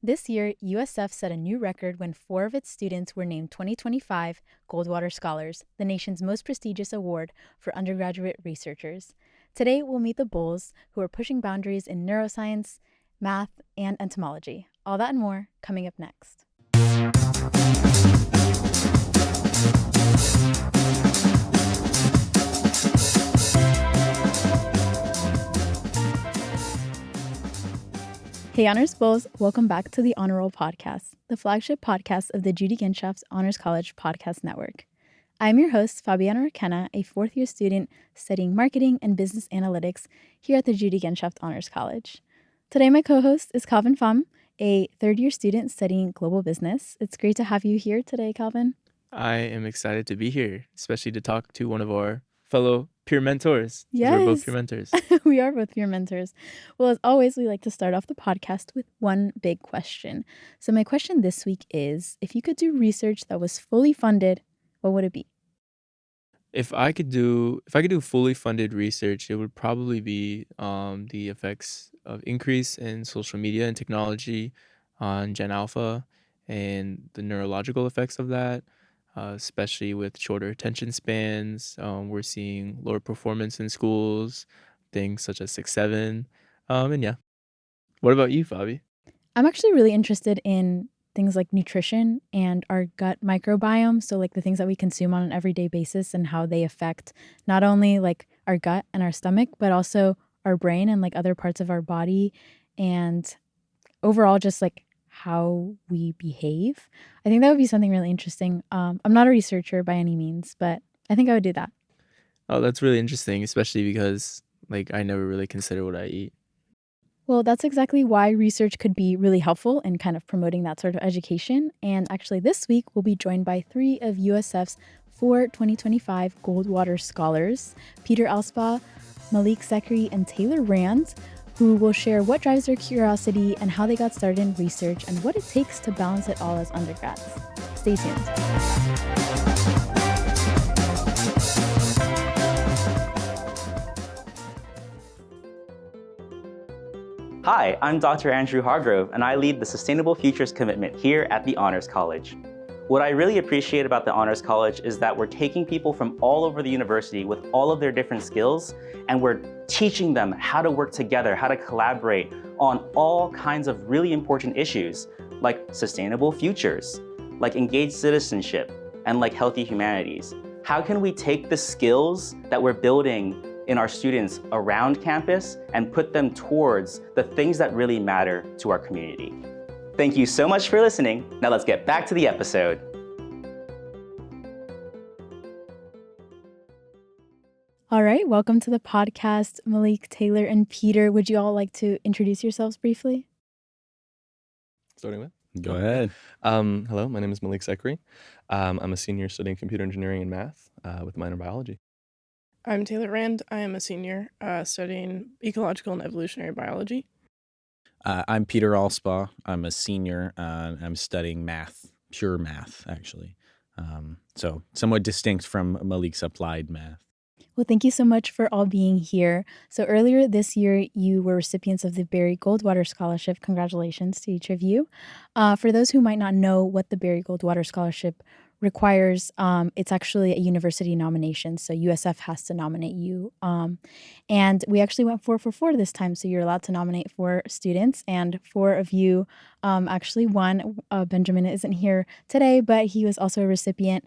This year, USF set a new record when 4 of its students were named 2025 Goldwater Scholars, the nation's most prestigious award for undergraduate researchers. Today, we'll meet the Bulls, who are pushing boundaries in neuroscience, math, and entomology. All that and more coming up next. Hey Honors Bulls, welcome back to the Honor Roll Podcast, the flagship podcast of the Judy Genschaft's Honors College Podcast Network. I'm your host, Fabiana Requena, a fourth-year student studying marketing and business analytics here at the Judy Genschaft Honors College. Today, my co-host is Calvin Pham, a third-year student studying global business. It's great to have you here today, Calvin. I am excited to be here, especially to talk to one of our fellow peer mentors. Yes. We're both peer mentors. We are both peer mentors. Well, as always, we like to start off the podcast with one big question. So my question this week is, if you could do research that was fully funded, what would it be? If I could do fully funded research, it would probably be the effects of increase in social media and technology on Gen Alpha and the neurological effects of that, especially with shorter attention spans. We're seeing lower performance in schools, things such as 6-7. And yeah. What about you, Fabi? I'm actually really interested in things like nutrition and our gut microbiome. So like the things that we consume on an everyday basis and how they affect not only like our gut and our stomach, but also our brain and like other parts of our body, and overall just like how we behave. I think that would be something really interesting. I'm not a researcher by any means, but I think I would do that. Oh, that's really interesting, especially because like I never really consider what I eat. Well, that's exactly why research could be really helpful in kind of promoting that sort of education. And actually this week, we'll be joined by 3 of USF's 4 2025 Goldwater Scholars, Peter Alspaugh, Malik Zekri, and Taylor Rand, who will share what drives their curiosity and how they got started in research and what it takes to balance it all as undergrads. Stay tuned. Hi, I'm Dr. Andrew Hargrove, and I lead the Sustainable Futures Commitment here at the Honors College. What I really appreciate about the Honors College is that we're taking people from all over the university with all of their different skills, and we're teaching them how to work together, how to collaborate on all kinds of really important issues, like sustainable futures, like engaged citizenship, and like healthy humanities. How can we take the skills that we're building in our students around campus and put them towards the things that really matter to our community? Thank you so much for listening. Now let's get back to the episode. All right, welcome to the podcast, Malik, Taylor, and Peter. Would you all like to introduce yourselves briefly? Starting with? Go ahead. Hello, my name is Malik Zekri. I'm a senior studying computer engineering and math with a minor in biology. I'm Taylor Rand. I am a senior studying ecological and evolutionary biology. I'm Peter Alspaugh. I'm a senior. I'm studying math, pure math, actually. So somewhat distinct from Malik's applied math. Well, thank you so much for all being here. So earlier this year, you were recipients of the Barry Goldwater Scholarship. Congratulations to each of you. For those who might not know what the Barry Goldwater Scholarship requires, it's actually a university nomination. So USF has to nominate you. And we actually went 4 for 4 this time. So you're allowed to nominate 4 students, and 4 of you actually won. Benjamin isn't here today, but he was also a recipient.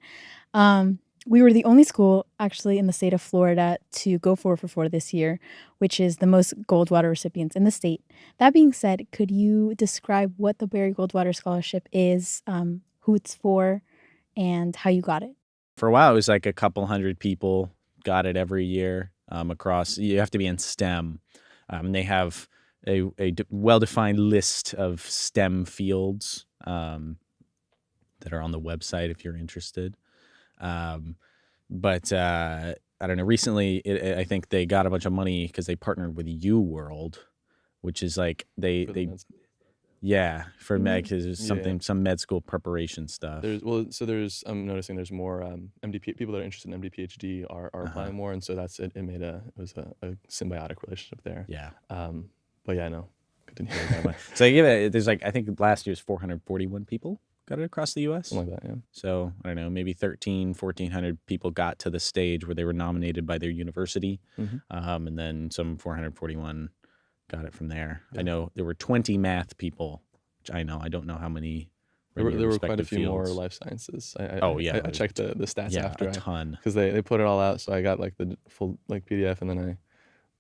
We were the only school actually in the state of Florida to go 4 for 4 this year, which is the most Goldwater recipients in the state. That being said, could you describe what the Barry Goldwater Scholarship is, who it's for, and how you got it? For a while, it was like a couple hundred people got it every year across. You have to be in STEM. They have a well-defined list of STEM fields that are on the website if you're interested. But I don't know. Recently, I think they got a bunch of money because they partnered with UWorld, which is like for med, some med school preparation stuff. I'm noticing there's more MD people that are interested in MD PhD are applying more, and so it was a symbiotic relationship there. Yeah. But yeah, no, Didn't hear that. So I give it. There's like I think last year's 441 people got it across the U.S. Something like that, yeah. So I don't know, maybe 1,400 people got to the stage where they were nominated by their university, and then some 441 got it from there. Yeah. I know there were 20 math people, which I don't know how many. There were quite a few fields. more life sciences. I checked the stats after. A ton. Because they put it all out, so I got like the full like PDF, and then I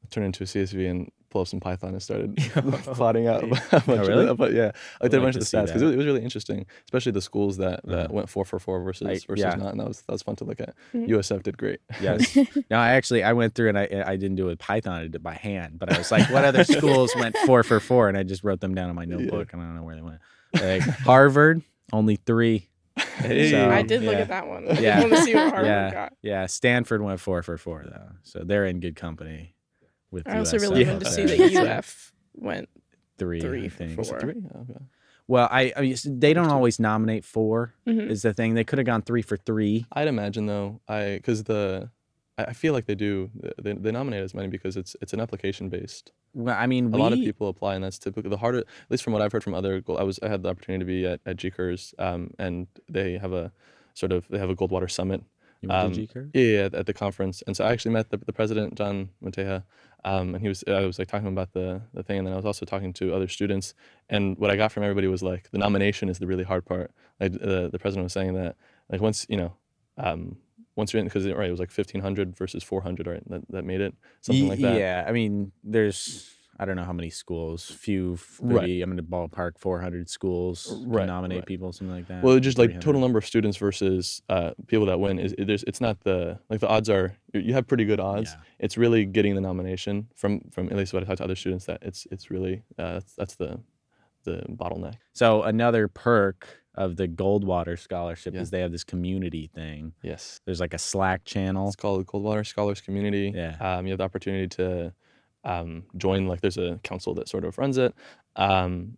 turned it into a CSV and pulled up some Python and started plotting out a bunch really? of that. But yeah, I did a bunch to of see stats because that. it was really interesting, especially the schools that went 4 for 4 versus yeah. not, and that was fun to look at. USF did great. Yes. No, I went through and I didn't do it with Python. I did it by hand. But I was like, what other schools went 4 for 4? And I just wrote them down in my notebook. And I don't know where they went. Like Harvard, only 3. Hey. So, I did look yeah. at that one. I Yeah. want to see what Harvard got. Yeah. Stanford went 4 for 4 though. So they're in good company with I also USF really out wanted to there. see that UF went 3 3 I for think. 4. 3? Oh, okay. Well, I mean, they don't always nominate 4 is the thing. They could have gone 3 for 3. I'd imagine though, because I feel like they do. They nominate as many because it's an application based. Well, I mean, A lot of people apply, and that's typically the harder. At least from what I've heard from other, I had the opportunity to be at GCURS, and they have a Goldwater Summit. You went to GCURS? Yeah, at the conference, and so I actually met the president, John Monteja, and I was like talking about the thing, and then I was also talking to other students, and what I got from everybody was like the nomination is the really hard part. Like the president was saying that like once you're in, because it was like 1,500 versus 400, right? That made it something like that. Yeah, I mean, there's I don't know how many schools, maybe I'm in the ballpark 400 schools can nominate people, something like that. Well, just like 300. total number of students versus people that win it's not the odds are you have pretty good odds. Yeah. It's really getting the nomination from at least what I talked to other students that it's really that's the bottleneck. So another perk of the Goldwater Scholarship is they have this community thing. Yes. There's like a Slack channel. It's called Goldwater Scholars Community. Yeah. You have the opportunity to join, like there's a council that sort of runs it. And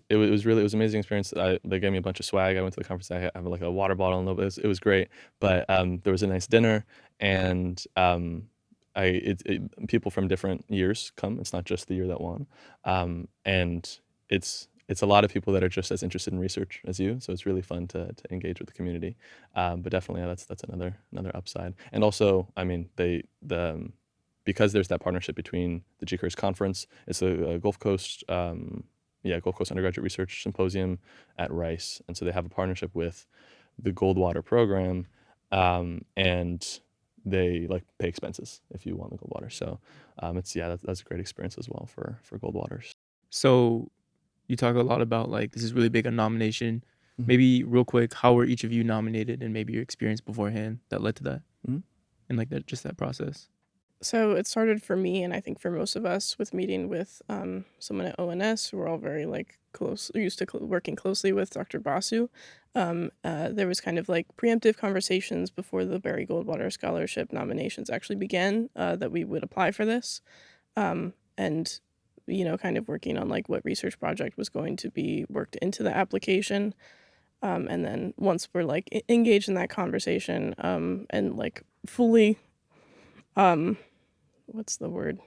it was an amazing experience. They gave me a bunch of swag. I went to the conference. I have like a water bottle, and it was great. But there was a nice dinner, and people from different years come. It's not just the year that won. And it's a lot of people that are just as interested in research as you, so it's really fun to engage with the community. But definitely, that's another upside. And also, I mean, because there's that partnership between the GCURS conference, it's a Gulf Coast Undergraduate Research Symposium at Rice, and so they have a partnership with the Goldwater program, and they like pay expenses if you want the Goldwater. So that's a great experience as well for Goldwaters. So you talk a lot about like this is really big on nomination. Maybe real quick, how were each of you nominated, and maybe your experience beforehand that led to that, and like that process. So it started for me, and I think for most of us, with meeting with someone at ONS. We're all very used to working closely with Dr. Basu. There was kind of like preemptive conversations before the Barry Goldwater Scholarship nominations actually began that we would apply for this, and kind of working on like what research project was going to be worked into the application, and then once we're like engaged in that conversation and like fully. What's the word?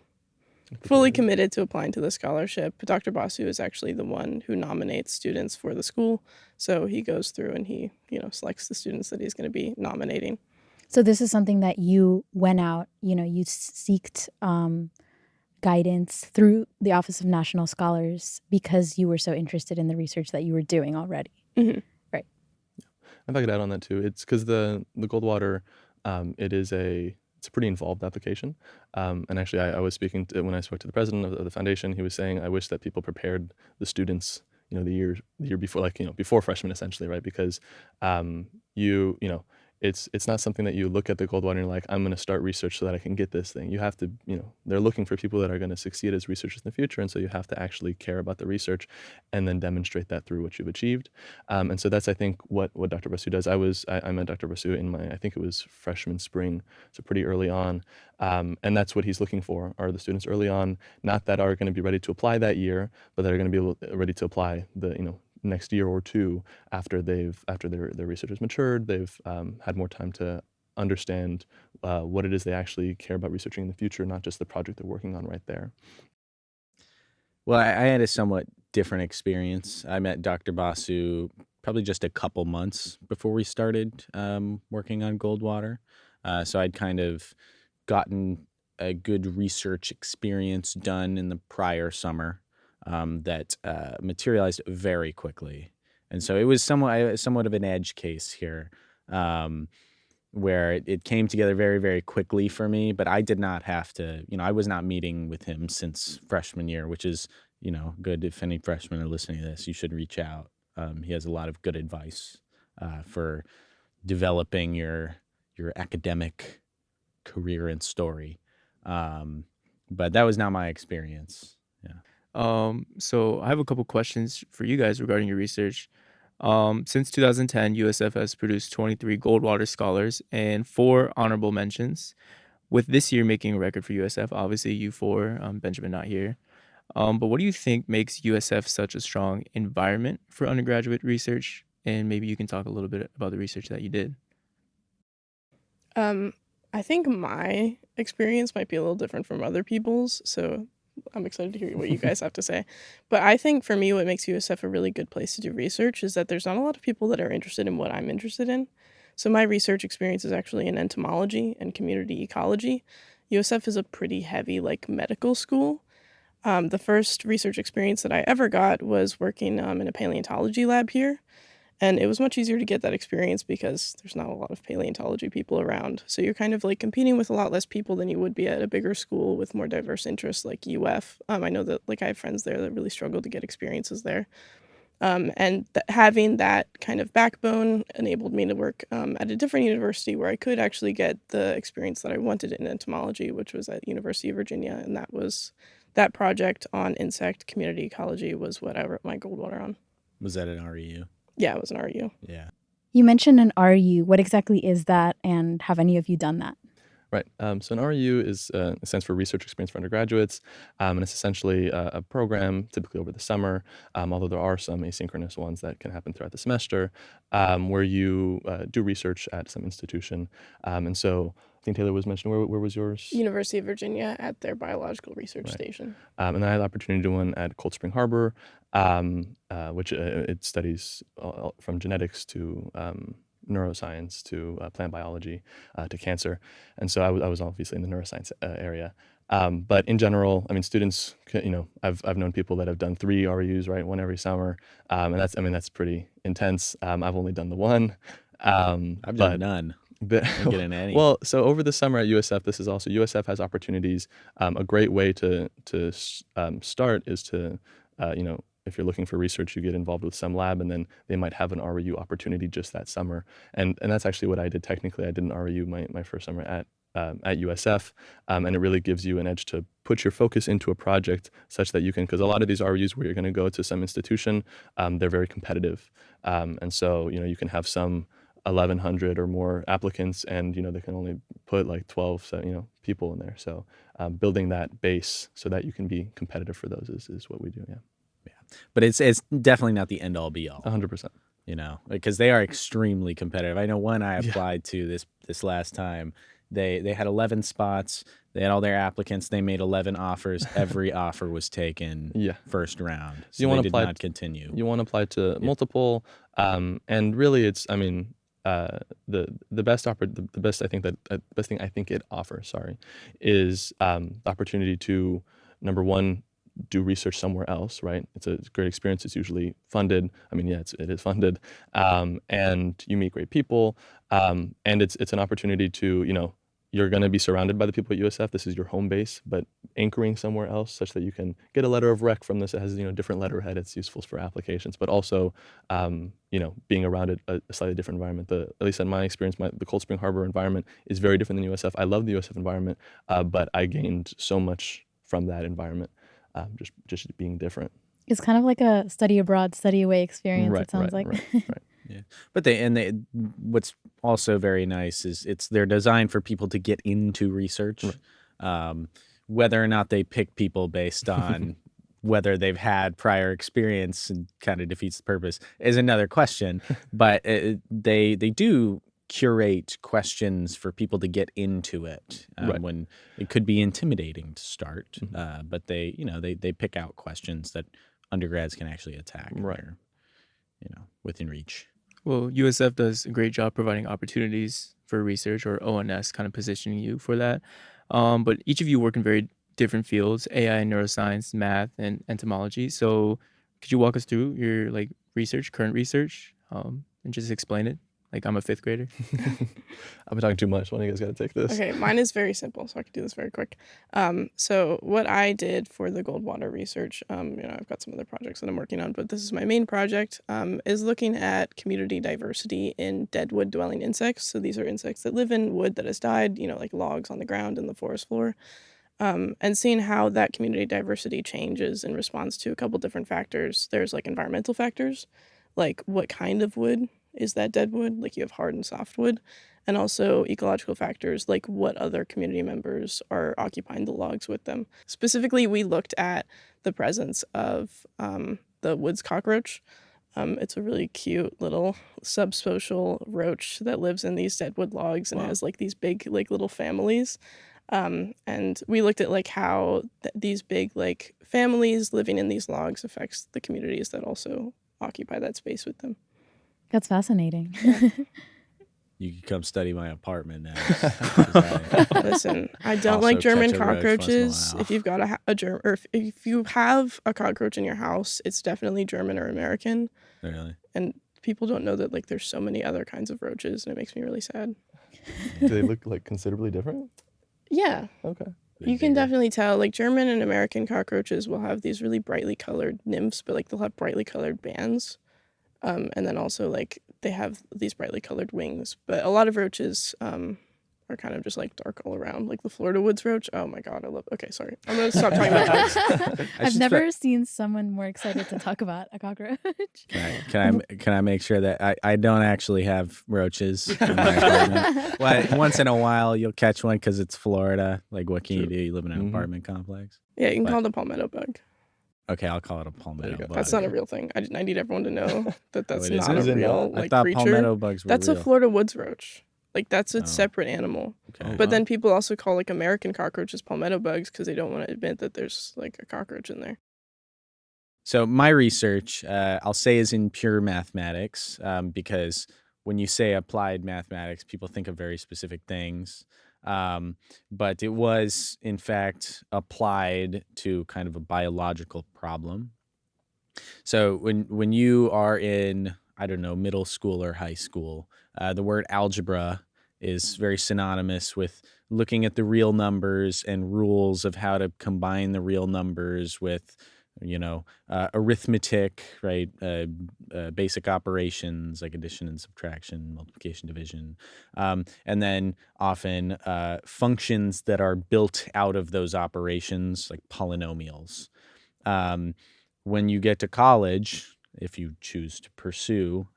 Fully committed to applying to the scholarship. Dr. Basu is actually the one who nominates students for the school. So he goes through and he, selects the students that he's going to be nominating. So this is something that you went out, you seeked guidance through the Office of National Scholars because you were so interested in the research that you were doing already. Mm-hmm. Right. If I could add on that too, it's because the Goldwater, it's a pretty involved application. And actually, I was speaking when I spoke to the president of the foundation. He was saying, I wish that people prepared the students, the year before, before freshmen, essentially, right? Because it's not something that you look at the Goldwater and you're like, I'm going to start research so that I can get this thing. You have to, they're looking for people that are going to succeed as researchers in the future. And so you have to actually care about the research and then demonstrate that through what you've achieved. And so that's, I think, what Dr. Basu does. I met Dr. Basu in I think it was freshman spring, so pretty early on. And that's what he's looking for, are the students early on, not that are going to be ready to apply that year, but that are going to be ready to apply the, next year or two after their research has matured. They've had more time to understand what it is they actually care about researching in the future, not just the project they're working on right there. Well, I had a somewhat different experience. I met Dr. Basu probably just a couple months before we started working on Goldwater. So I'd kind of gotten a good research experience done in the prior summer that materialized very quickly. And so it was somewhat of an edge case here. Um, where it came together very, very quickly for me. But I did not have to, I was not meeting with him since freshman year, which is, good. If any freshmen are listening to this, you should reach out. He has a lot of good advice for developing your academic career and story. But that was not my experience. Yeah. So I have a couple questions for you guys regarding your research. Since 2010, USF has produced 23 Goldwater Scholars and 4 honorable mentions, with this year making a record for USF. Obviously, you 4, Benjamin not here. But what do you think makes USF such a strong environment for undergraduate research? And maybe you can talk a little bit about the research that you did. I think my experience might be a little different from other people's, so I'm excited to hear what you guys have to say. But I think for me, what makes USF a really good place to do research is that there's not a lot of people that are interested in what I'm interested in. So my research experience is actually in entomology and community ecology. USF is a pretty heavy, medical school. The first research experience that I ever got was working in a paleontology lab here. And it was much easier to get that experience because there's not a lot of paleontology people around. So you're kind of competing with a lot less people than you would be at a bigger school with more diverse interests like UF. I know that I have friends there that really struggle to get experiences there. And having that kind of backbone enabled me to work at a different university where I could actually get the experience that I wanted in entomology, which was at University of Virginia. And that project on insect community ecology was what I wrote my Goldwater on. Was that an REU? Yeah, it was an RU. Yeah. You mentioned an RU. What exactly is that, and have any of you done that? Right. So an REU stands for Research Experience for Undergraduates, and it's essentially a program typically over the summer, although there are some asynchronous ones that can happen throughout the semester, where you do research at some institution. And so I think Taylor was mentioning, where was yours? University of Virginia at their biological research station. And I had the opportunity to do one at Cold Spring Harbor, which it studies from genetics to neuroscience to plant biology to cancer. And so I was obviously in the neuroscience area. But in general, students, I've known people that have done 3 RUs, right? 1 every summer. And that's pretty intense. I've only done the 1. I've done none. But, I get into any. well, so over the summer at USF, this is also, USF has opportunities. A great way to start is to, if you're looking for research, you get involved with some lab, and then they might have an RU opportunity just that summer. And that's actually what I did technically. I did an RU my first summer at USF, and it really gives you an edge to put your focus into a project such that you can, because a lot of these RUs where you're going to go to some institution, they're very competitive. And so, you can have some 1,100 or more applicants, and they can only put 12 people in there. So building that base so that you can be competitive for those is what we do. Yeah. But it's definitely not the end all be all. 100%. Because they are extremely competitive. I know one I applied to this last time. They had 11 spots. They had all their applicants. They made 11 offers. Every offer was taken first round. So they did not continue. You want to apply to multiple, and really it's, the best thing I think it offers, is the opportunity to, number one, do research somewhere else, right? It's a great experience. It's usually funded. It is funded, and you meet great people, and it's an opportunity to, you're going to be surrounded by the people at USF. This is your home base, but anchoring somewhere else such that you can get a letter of rec from this. It has, different letterhead. It's useful for applications, but also, being around a slightly different environment. At least in my experience, the Cold Spring Harbor environment is very different than USF. I love the USF environment, but I gained so much from that environment, just being different. It's kind of like a study abroad, study away experience, it sounds like. Right. Yeah, but what's also very nice is they're designed for people to get into research. Right. Whether or not they pick people based on whether they've had prior experience and kind of defeats the purpose is another question. But they do curate questions for people to get into it Right. when it could be intimidating to start. Mhm. But they pick out questions that undergrads can actually attack. And Right. they're, within reach. Well, USF does a great job providing opportunities for research, or ONS kind of positioning you for that. But each of you work in very different fields: AI, neuroscience, math, and entomology. So could you walk us through your current research, and just explain it? Like I'm a fifth grader. I've been talking too much. One of you guys got to take this. Okay, mine is very simple, so I can do this very quick. So what I did for the Goldwater research, I've got some other projects that I'm working on, but this is my main project, is looking at community diversity in dead wood-dwelling insects. So these are insects that live in wood that has died, like logs on the ground and the forest floor, and seeing how that community diversity changes in response to a couple different factors. There's like environmental factors, like what kind of wood is that dead wood, like you have hard and soft wood, and also ecological factors like what other community members are occupying the logs with them. Specifically, we looked at the presence of the woods cockroach. It's a really cute little subsocial roach that lives in these dead wood logs and has like these big like little families. And we looked at like how these big like families living in these logs affects the communities that also occupy that space with them. That's fascinating. You can come study my apartment now. 'Cause Listen, I don't also like German catch a roach once in a cockroaches. while. If you've got a German, or if you have a cockroach in your house, it's definitely German or American. Really? And people don't know that like there's so many other kinds of roaches, and it makes me really sad. Do they look like considerably different? Yeah, Okay. you can definitely tell. Like German and American cockroaches will have these really brightly colored nymphs, but like they'll have brightly colored bands. And then also like they have these brightly colored wings. But a lot of roaches are kind of just like dark all around. Like the Florida woods roach. Oh my God, I love. Okay, sorry, I'm gonna stop talking about dogs. I've never seen someone more excited to talk about a cockroach. Can I make sure that I don't actually have roaches in my apartment? Well, once in a while you'll catch one because it's Florida. Like what can you do? You live in an apartment complex. Yeah, you can call it a palmetto bug. Okay, I'll call it a palmetto go. bug. That's not a real thing. I need everyone to know that that's it not isn't? a Is it real not? I like thought creature. palmetto bugs were That's real. a Florida woods roach. Like that's a Oh. separate animal. Okay. But then people also call like American cockroaches palmetto bugs because they don't want to admit that there's like a cockroach in there. So my research, I'll say, is in pure mathematics because when you say applied mathematics, people think of very specific things. But it was, in fact, applied to kind of a biological problem. So when you are in, I don't know, middle school or high school, the word algebra is very synonymous with looking at the real numbers and rules of how to combine the real numbers with, arithmetic, right? Basic operations like addition and subtraction, multiplication, division. And then often functions that are built out of those operations, like polynomials. When you get to college, if you choose to pursue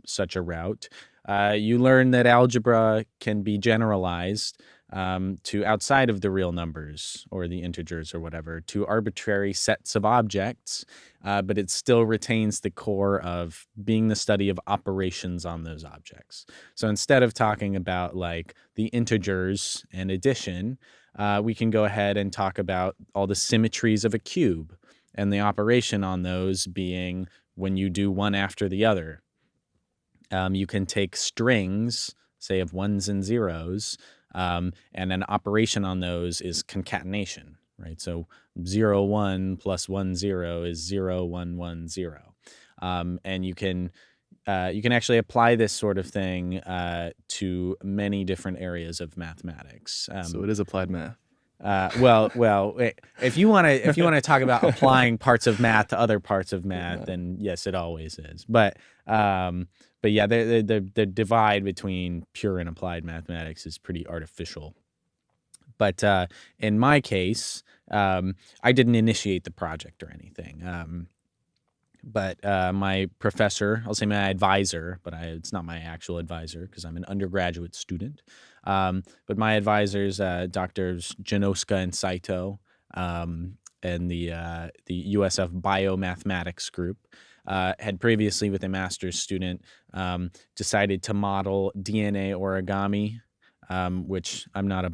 such a route, you learn that algebra can be generalized to outside of the real numbers or the integers or whatever, to arbitrary sets of objects, but it still retains the core of being the study of operations on those objects. So instead of talking about like the integers and addition, we can go ahead and talk about all the symmetries of a cube and the operation on those being when you do one after the other. You can take strings, say of ones and zeros, and an operation on those is concatenation, right? So 0, 1 plus 1, 0 is 0, 1, 1, 0. And you can actually apply this sort of thing to many different areas of mathematics. So it is applied math. Well, if you want to talk about applying parts of math to other parts of math, then yes, it always is. But yeah, the divide between pure and applied mathematics is pretty artificial. But in my case, I didn't initiate the project or anything. But my professor, I'll say my advisor, but it's not my actual advisor because I'm an undergraduate student. But my advisors, Drs. Janoska and Saito, and the USF Biomathematics group, had previously, with a master's student, decided to model DNA origami, which I'm not a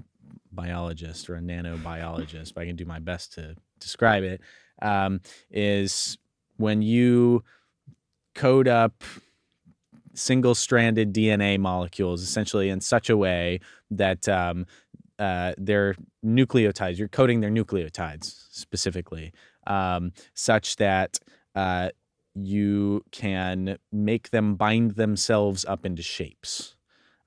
biologist or a nanobiologist, but I can do my best to describe it, is when you code up single-stranded DNA molecules essentially in such a way that their nucleotides, you're coding their nucleotides specifically, such that you can make them bind themselves up into shapes.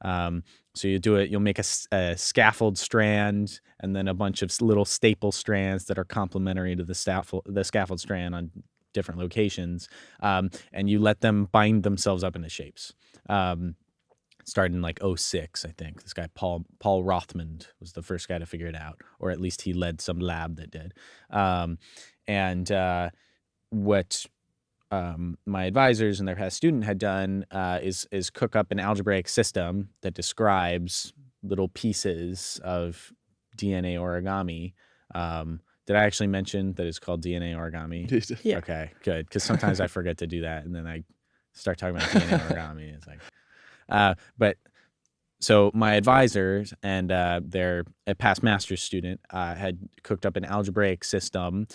So you'll make a scaffold strand and then a bunch of little staple strands that are complementary to the scaffold strand on different locations, and you let them bind themselves up into shapes. Started in like 2006, I think. This guy, Paul Rothman, was the first guy to figure it out, or at least he led some lab that did. What my advisors and their past student had done is cook up an algebraic system that describes little pieces of DNA origami. Did I actually mention that it's called DNA origami? Yeah. Okay, good. Because sometimes I forget to do that, and then I start talking about DNA origami. It's like, but so my advisors and their past master's student had cooked up an algebraic system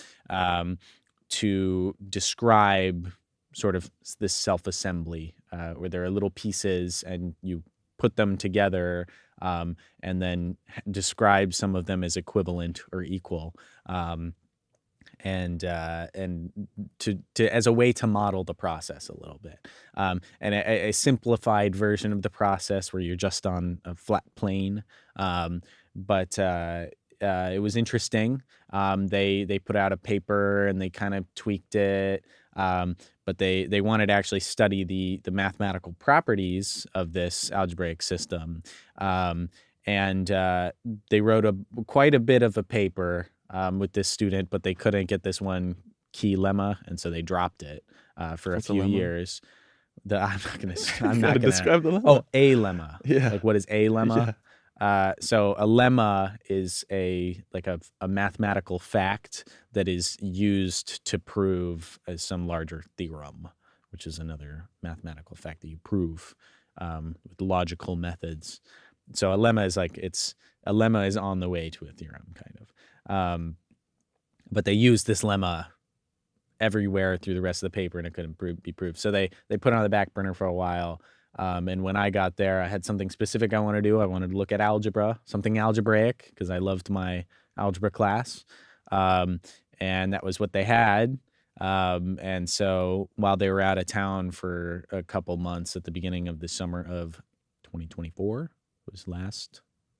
to describe sort of this self-assembly where there are little pieces and you put them together and then describe some of them as equivalent or equal, and to as a way to model the process a little bit, and a simplified version of the process where you're just on a flat plane, but it was interesting. They put out a paper and they kind of tweaked it, but they wanted to actually study the mathematical properties of this algebraic system, and they wrote quite a bit of a paper with this student, but they couldn't get this one key lemma, and so they dropped it for What's a a few lemma? years. I'm Gotta not gonna describe the lemma. Oh, a lemma. Yeah. Like, what is a lemma? So a lemma is a mathematical fact that is used to prove some larger theorem, which is another mathematical fact that you prove with logical methods. So a lemma is on the way to a theorem, kind of. But they used this lemma everywhere through the rest of the paper, and it couldn't be proved. So they put it on the back burner for a while. And when I got there, I had something specific I wanted to do. I wanted to look at algebra, something algebraic, because I loved my algebra class. And that was what they had. And so while they were out of town for a couple months at the beginning of the summer of 2024, it was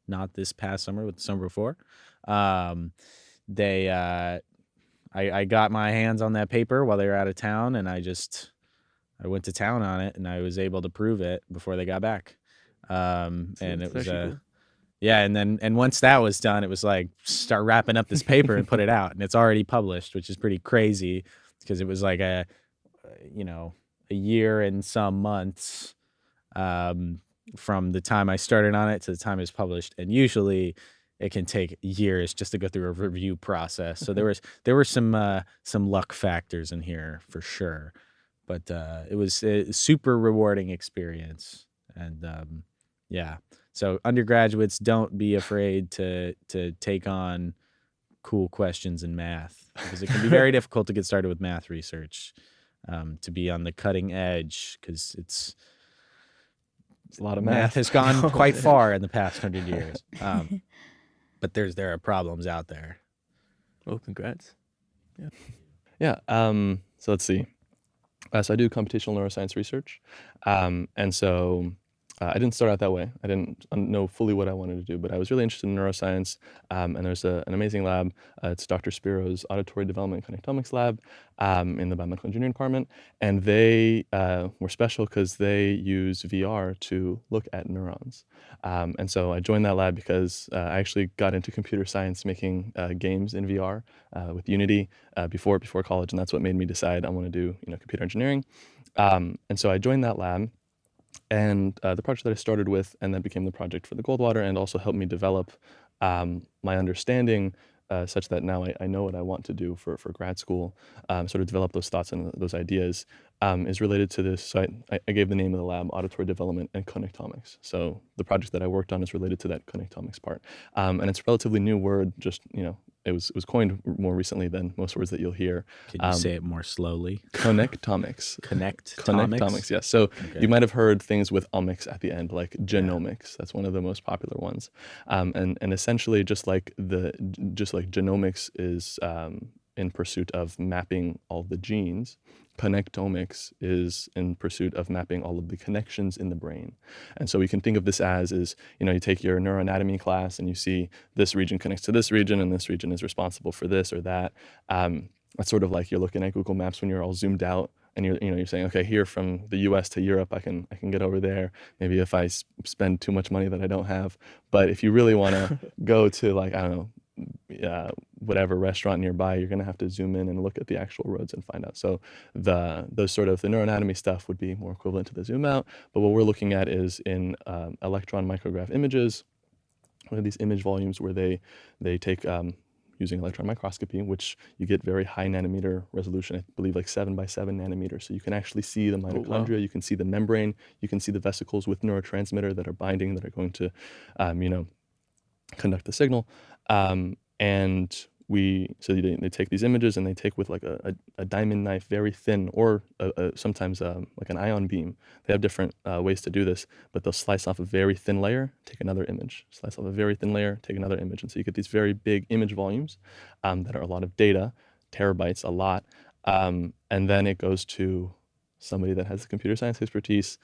not this past summer, but the summer before, I got my hands on that paper while they were out of town, and I went to town on it, and I was able to prove it before they got back. And it was cool. yeah. And once that was done, it was like, start wrapping up this paper and put it out, and it's already published, which is pretty crazy because it was like a year and some months from the time I started on it to the time it was published, and usually it can take years just to go through a review process. So there were some luck factors in here for sure. But it was a super rewarding experience, and yeah. So undergraduates, don't be afraid to take on cool questions in math, because it can be very difficult to get started with math research, to be on the cutting edge, because it's a lot of math math. has gone quite far in the past 100 years. But there are problems out there. Oh, congrats. Yeah. So let's see. So I do computational neuroscience research, and so I didn't start out that way. I didn't know fully what I wanted to do, but I was really interested in neuroscience, and there's an amazing lab. It's Dr. Spiro's Auditory Development Connectomics lab in the biomedical engineering department, and they were special because they use VR to look at neurons. And so I joined that lab because I actually got into computer science, making games in VR with Unity before college, and that's what made me decide I want to do computer engineering. And so I joined that lab. And the project that I started with and then became the project for the Goldwater, and also helped me develop my understanding such that now I know what I want to do for grad school, sort of develop those thoughts and those ideas, is related to this. So I gave the name of the lab Auditory Development and Connectomics. So the project that I worked on is related to that connectomics part. And it's a relatively new word, just, it was coined more recently than most words that you'll hear. Can you say it more slowly? Connectomics. Connectomics? Yes. So Okay. you might have heard things with omics at the end, like genomics. That's one of the most popular ones. And essentially, just like genomics is in pursuit of mapping all the genes, connectomics is in pursuit of mapping all of the connections in the brain. And so we can think of this as you take your neuroanatomy class and you see this region connects to this region and this region is responsible for this or that. That's sort of like you're looking at Google Maps when you're all zoomed out and you're saying, okay, here from the US to Europe, I can get over there. Maybe if I spend too much money that I don't have. But if you really want to go to, like, I don't know, whatever restaurant nearby, you're going to have to zoom in and look at the actual roads and find out. So those sort of the neuroanatomy stuff would be more equivalent to the zoom out. But what we're looking at is in electron micrograph images, one of these image volumes where they take using electron microscopy, which you get very high nanometer resolution, I believe like 7 by 7 nanometers. So you can actually see the mitochondria, you can see the membrane, you can see the vesicles with neurotransmitter that are binding, that are going to, conduct the signal. And they take these images and they take with like a diamond knife, very thin, or sometimes like an ion beam. They have different ways to do this, but they'll slice off a very thin layer, take another image, slice off a very thin layer, take another image. And so you get these very big image volumes that are a lot of data, terabytes, a lot. And then it goes to somebody that has computer science expertise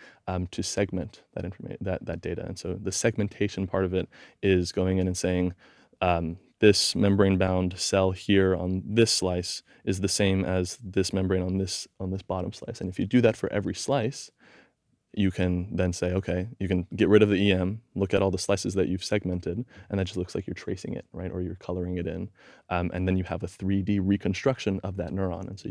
to segment that information, that data. And so the segmentation part of it is going in and saying, this membrane-bound cell here on this slice is the same as this membrane on this bottom slice. And if you do that for every slice, you can then say, okay, you can get rid of the EM, look at all the slices that you've segmented, and that just looks like you're tracing it, right? Or you're coloring it in. And then you have a 3D reconstruction of that neuron. And so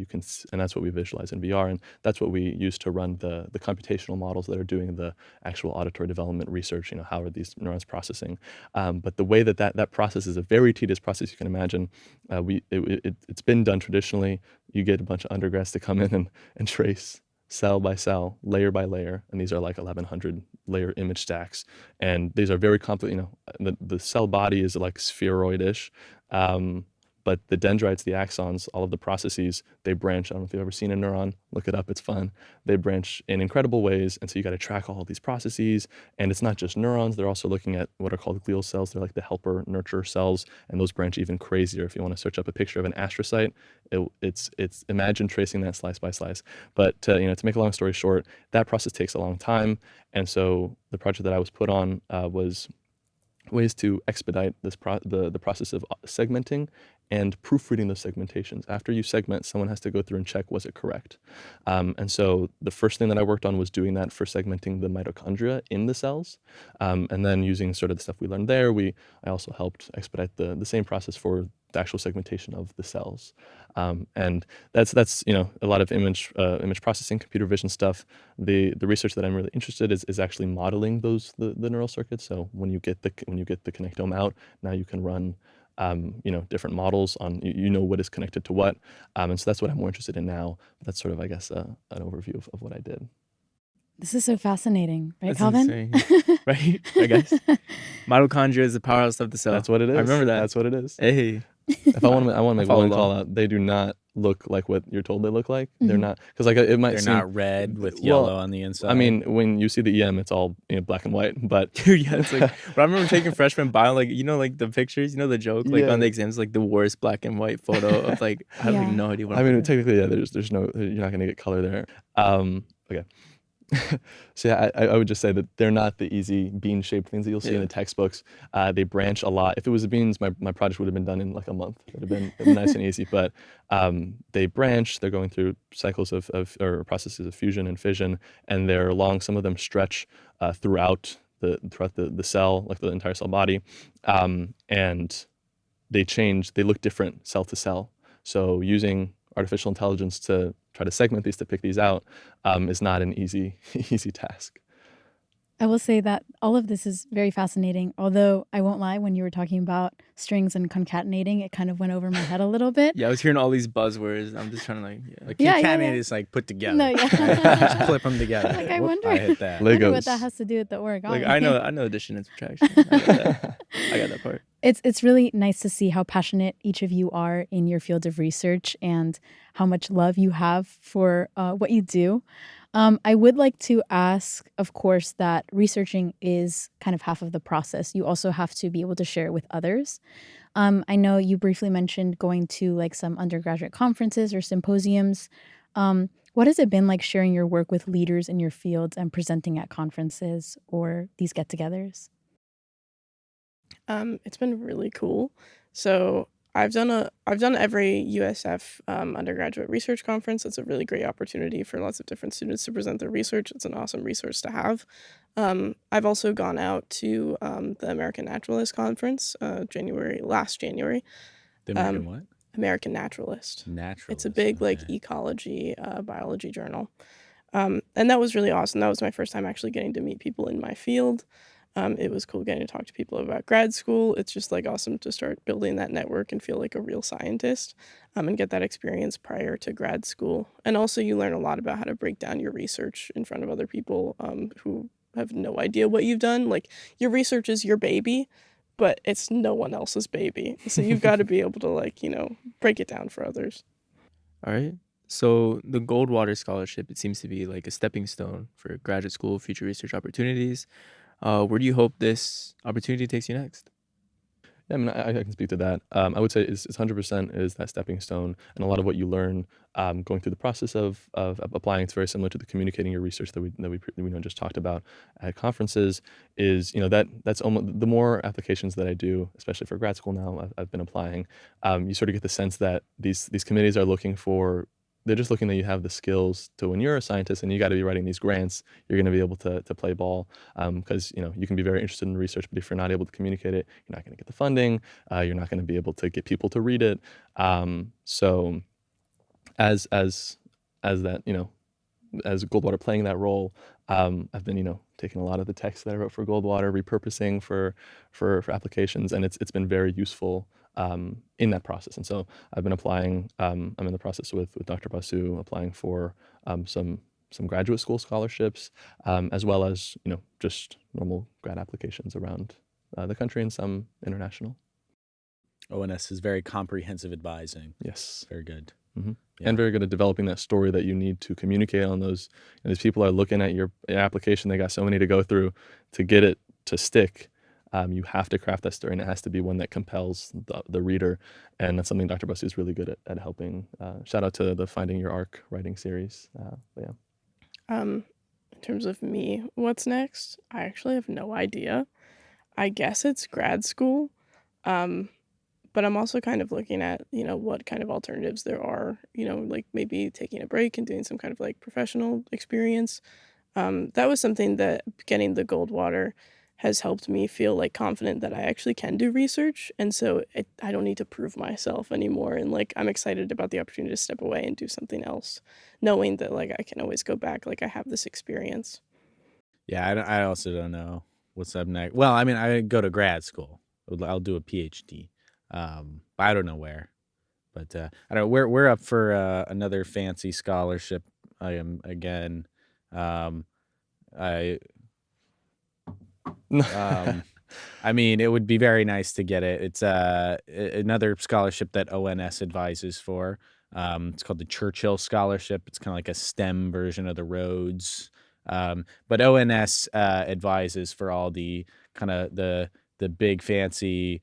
and that's what we visualize in VR. And that's what we use to run the computational models that are doing the actual auditory development research. How are these neurons processing? But the way that process is a very tedious process, you can imagine. It's been done traditionally. You get a bunch of undergrads to come in and trace cell by cell, layer by layer, and these are like 1,100 layer image stacks. And these are very complex. The cell body is like spheroid-ish, but the dendrites, the axons, all of the processes, they branch. I don't know if you've ever seen a neuron. Look it up, it's fun. They branch in incredible ways, and so you got to track all of these processes. And it's not just neurons. They're also looking at what are called glial cells. They're like the helper nurture cells, and those branch even crazier. If you want to search up a picture of an astrocyte, it's imagine tracing that slice by slice. But to make a long story short, that process takes a long time. And so the project that I was put on was ways to expedite the process of segmenting and proofreading those segmentations. After you segment, someone has to go through and check, was it correct? And so the first thing that I worked on was doing that for segmenting the mitochondria in the cells. And then using sort of the stuff we learned there, I also helped expedite the same process for the actual segmentation of the cells. And that's a lot of image processing, computer vision stuff. The research that I'm really interested in is actually modeling the neural circuits. So when you get the connectome out, now you can run different models on what is connected to what. And so that's what I'm more interested in now. That's sort of, I guess, an overview of what I did. This is so fascinating, right, That's Calvin? insane. Right? I guess. Mitochondria is the powerhouse of the cell. That's what it is. I remember that. That's what it is. Hey. If I want to make follow one along. call out, they do not look like what you're told they look like. They're not, because like it might They're seem not red with yellow on the inside. I mean, when you see the EM, it's all black and white. But Dude, yeah, it's like, but I remember taking freshman bio, like, like the pictures, the joke, like Yeah. on the exams, like the worst black and white photo of like, I have like Yeah. no idea what I mean, I'm doing. technically, yeah, there's no, you're not going to get color there. Okay. So yeah, I would just say that they're not the easy bean-shaped things that you'll see in the textbooks. They branch a lot. If it was the beans, my project would have been done in like a month. It would have been nice and easy. But they branch. They're going through cycles or processes of fusion and fission, and they're long. Some of them stretch throughout the cell, like the entire cell body, and they change. They look different cell to cell. So using artificial intelligence to try to segment these, to pick these out, is not an easy task. I will say that all of this is very fascinating, although I won't lie, when you were talking about strings and concatenating, it kind of went over my head a little bit. Yeah, I was hearing all these buzzwords. I'm just trying to like, yeah. Like Yeah, concatenate yeah. is like put together. No, yeah. Just clip them together. Like, I Whoop, wonder, I hit that. I wonder what Legos. that has to do with the origami. Like I know addition and subtraction. I got that part. It's really nice to see how passionate each of you are in your field of research and how much love you have for what you do. I would like to ask, of course, that researching is kind of half of the process. You also have to be able to share it with others. I know you briefly mentioned going to like some undergraduate conferences or symposiums. What has it been like sharing your work with leaders in your fields and presenting at conferences or these get-togethers? It's been really cool. So I've done every USF undergraduate research conference. It's a really great opportunity for lots of different students to present their research. It's an awesome resource to have. I've also gone out to the American Naturalist Conference last January. The American what? American Naturalist. Naturalist. It's a big like ecology, biology journal. And that was really awesome. That was my first time actually getting to meet people in my field. It was cool getting to talk to people about grad school. It's just like awesome to start building that network and feel like a real scientist, and get that experience prior to grad school. And also you learn a lot about how to break down your research in front of other people who have no idea what you've done. Like your research is your baby, but it's no one else's baby. So you've got to be able to like, break it down for others. All right. So the Goldwater Scholarship, it seems to be like a stepping stone for graduate school, future research opportunities. Where do you hope this opportunity takes you next? Yeah, I mean, I can speak to that. I would say it's 100% is that stepping stone, and a lot of what you learn going through the process of applying. It's very similar to the communicating your research that we just talked about at conferences. Is that's almost the more applications that I do, especially for grad school now. I've been applying. You sort of get the sense that these committees are looking for. They're just looking that you have the skills to when you're a scientist and you got to be writing these grants, you're going to be able to play ball because you can be very interested in research, but if you're not able to communicate it, you're not going to get the funding. You're not going to be able to get people to read it. So as that as Goldwater playing that role, I've been taking a lot of the text that I wrote for Goldwater, repurposing for applications, and it's been very useful in that process. And so I've been applying. I'm in the process with Dr. Basu applying for some graduate school scholarships, as well as just normal grad applications around the country and some international. ONS is very comprehensive advising. Yes, Very good. mm-hmm. Yeah. And very good at developing that story that you need to communicate on those. These people are looking at your application. They got so many to go through to get it to stick. You have to craft that story, and it has to be one that compels the reader. And that's something Dr. Basu is really good at helping. Shout out to the Finding Your Arc writing series. Yeah. In terms of me, what's next? I actually have no idea. I guess it's grad school. But I'm also kind of looking at, what kind of alternatives there are, like maybe taking a break and doing some kind of like professional experience. That was something that getting the Goldwater has helped me feel like confident that I actually can do research. And so I don't need to prove myself anymore. And like, I'm excited about the opportunity to step away and do something else, knowing that like I can always go back, like I have this experience. Yeah, I also don't know what's up next. Well, I mean, I go to grad school. I'll do a PhD. I don't know where, but I don't know. We're up for another fancy scholarship. I am again. I mean, it would be very nice to get it. It's another scholarship that ONS advises for. It's called the Churchill Scholarship. It's kind of like a STEM version of the Rhodes. But ONS advises for all the kind of the big fancy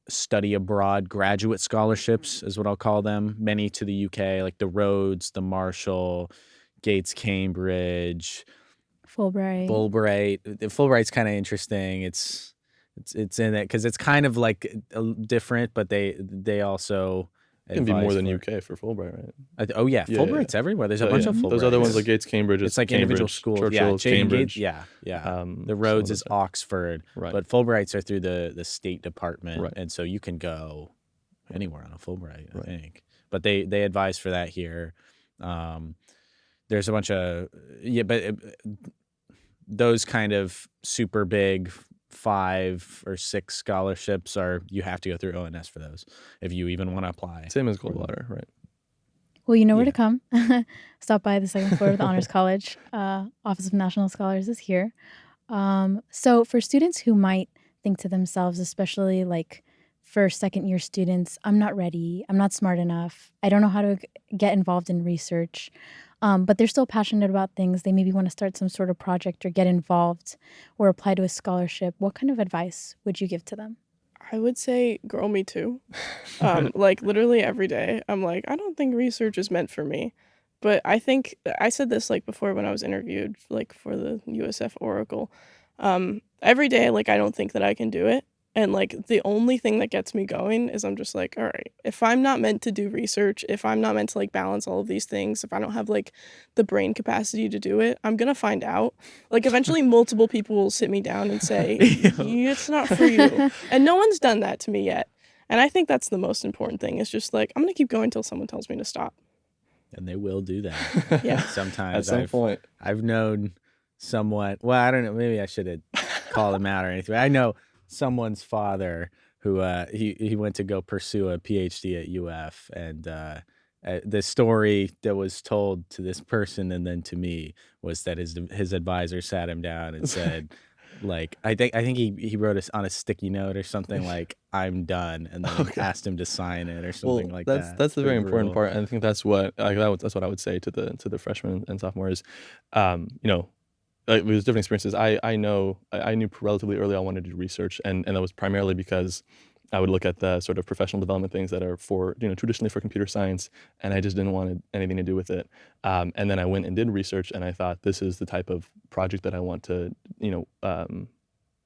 study abroad graduate scholarships is what I'll call them. Many to the UK, like the Rhodes, the Marshall, Gates, Cambridge, Fulbright. Fulbright's kind of interesting. It's in it because it's kind of like different, but they also It can be more than advise UK for Fulbright, right? Yeah, Yeah, Fulbright's everywhere. There's a bunch of Fulbrights. Those other ones like Gates, Cambridge. It's like individual schools. Churchill's, yeah, Cambridge. Yeah. The Rhodes is Oxford, Right. but Fulbrights are through the State Department, Right. and so you can go anywhere on a Fulbright, I Right. think. But they advise for that here. There's a bunch of but those kind of super big 5 or 6 scholarships you have to go through ONS for those if you even want to apply. Same as for them. Goldwater, right? Well, you know where Yeah. to come. Stop by the second floor of the Honors College. Office of National Scholars is here. So for students who might think to themselves, especially like first, second year students, I'm not ready, I'm not smart enough, I don't know how to get involved in research, but they're still passionate about things. They maybe want to start some sort of project or get involved or apply to a scholarship. What kind of advice would you give to them? I would say, girl, me too. Like literally every day, I'm like, I don't think research is meant for me. But I think I said this like before when I was interviewed, like for the USF Oracle. Every day, like I don't think that I can do it. And like the only thing that gets me going is I'm just like, all right, if I'm not meant to do research, if I'm not meant to like balance all of these things, if I don't have like the brain capacity to do it, I'm gonna find out. Like eventually multiple people will sit me down and say, it's not for you. And no one's done that to me yet. And I think that's the most important thing. It's just like, I'm gonna keep going until someone tells me to stop. And they will do that. Yeah. At Sometimes some point. I've known someone, well, I don't know, maybe I should have called him out or anything. I know someone's father who he went to go pursue a PhD at UF, and the story that was told to this person and then to me was that his advisor sat him down and said, like, I think he wrote us on a sticky note or something like, I'm done, and then asked him to sign it or something like that. That's the very Pretty important brutal. part. And I think that's what that's what I would say to the freshmen and sophomores. You know, like, there's different experiences. I knew relatively early I wanted to do research, and that was primarily because I would look at the sort of professional development things that are for, traditionally for computer science, and I just didn't want anything to do with it. And then I went and did research, and I thought, this is the type of project that I want to,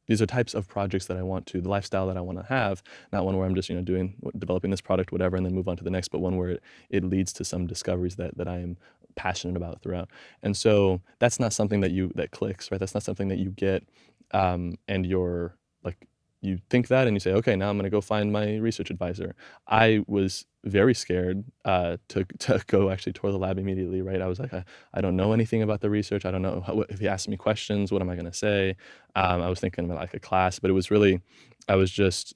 these are types of projects that I want to, the lifestyle that I want to have, not one where I'm just, developing this product, whatever, and then move on to the next, but one where it leads to some discoveries that I am passionate about throughout. And so that's not something that clicks, right? That's not something that you get, and you're like, you think that and you say, okay, now I'm going to go find my research advisor. I was very scared to go actually tour the lab immediately, right? I was like, I don't know anything about the research. I don't know if he asks me questions, what am I going to say? I was thinking about like a class, but it was really, I was just,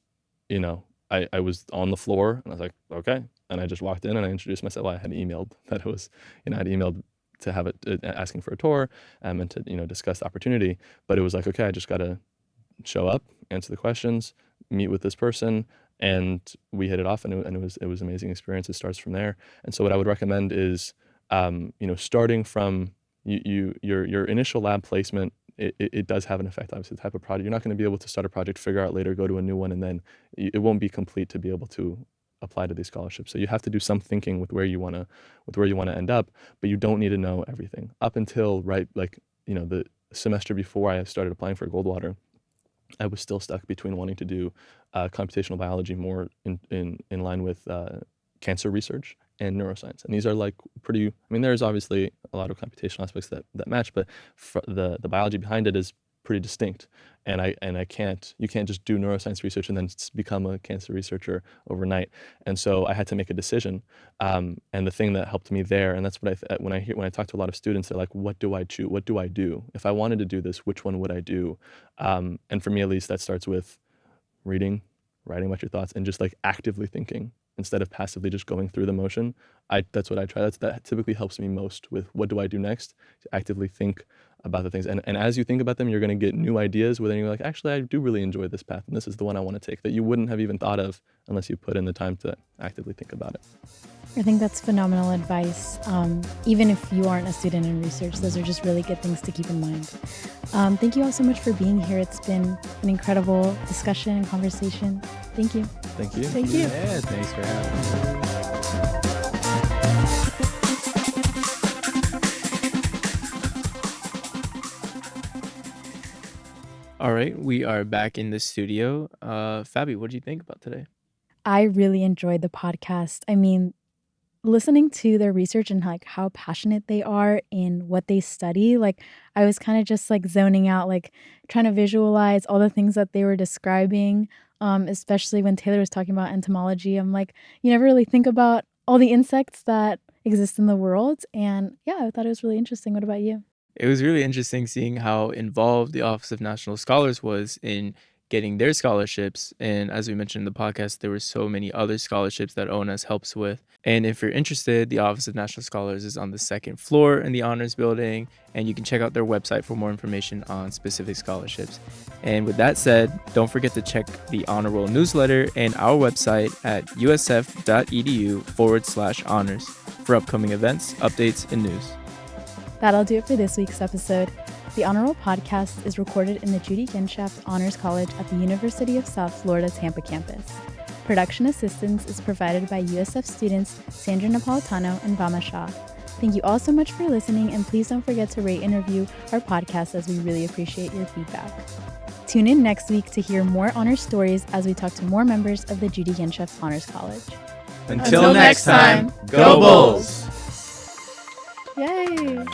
I was on the floor and I was like, okay. And I just walked in and I introduced myself. I had emailed that it was, I'd emailed to have it asking for a tour and to, discuss the opportunity. But it was like, okay, I just got to show up, answer the questions, meet with this person, and we hit it off, and it was an amazing experience. It starts from there. And so what I would recommend is, starting from your initial lab placement, it does have an effect, obviously, the type of project. You're not going to be able to start a project, figure out later, go to a new one, and then it won't be complete to be able to apply to these scholarships. So you have to do some thinking with where you want to end up, but you don't need to know everything. Up until the semester before I started applying for Goldwater, I was still stuck between wanting to do computational biology more in line with cancer research and neuroscience. And these are like pretty, there's obviously a lot of computational aspects that match, but the biology behind it is pretty distinct. And you can't just do neuroscience research and then become a cancer researcher overnight. And so I had to make a decision. And the thing that helped me there, and that's what when I talk to a lot of students, they're like, what do I choose? What do I do? If I wanted to do this, which one would I do? And for me, at least, that starts with reading, writing about your thoughts, and just like actively thinking instead of passively just going through the motion. That's what I try. That typically helps me most with what do I do next, to actively think about the things. And as you think about them, you're going to get new ideas where then you're like, actually, I do really enjoy this path, and this is the one I want to take, that you wouldn't have even thought of unless you put in the time to actively think about it. I think that's phenomenal advice. Even if you aren't a student in research, those are just really good things to keep in mind. Thank you all so much for being here. It's been an incredible discussion and conversation. Thank you. Thank you. Thank you. Yeah, thanks for having me. All right, we are back in the studio. Fabi, what do you think about today? I really enjoyed the podcast. I mean, listening to their research and like how passionate they are in what they study, like I was kind of just like zoning out, like trying to visualize all the things that they were describing, especially when Taylor was talking about entomology. I'm like, you never really think about all the insects that exist in the world. And yeah, I thought it was really interesting. What about you? it was really interesting seeing how involved the Office of National Scholars was in getting their scholarships. And as we mentioned in the podcast, there were so many other scholarships that ONS helps with. And if you're interested, the Office of National Scholars is on the second floor in the Honors Building, and you can check out their website for more information on specific scholarships. And with that said, don't forget to check the Honor Roll newsletter and our website at usf.edu/honors for upcoming events, updates, and news. That'll do it for this week's episode. The Honor Roll podcast is recorded in the Judy Genschaft Honors College at the University of South Florida Tampa campus. Production assistance is provided by USF students Sandra Napolitano and Vama Shah. Thank you all so much for listening, and please don't forget to rate and review our podcast, as we really appreciate your feedback. Tune in next week to hear more honor stories as we talk to more members of the Judy Genschaft Honors College. Until next time, go Bulls! Yay!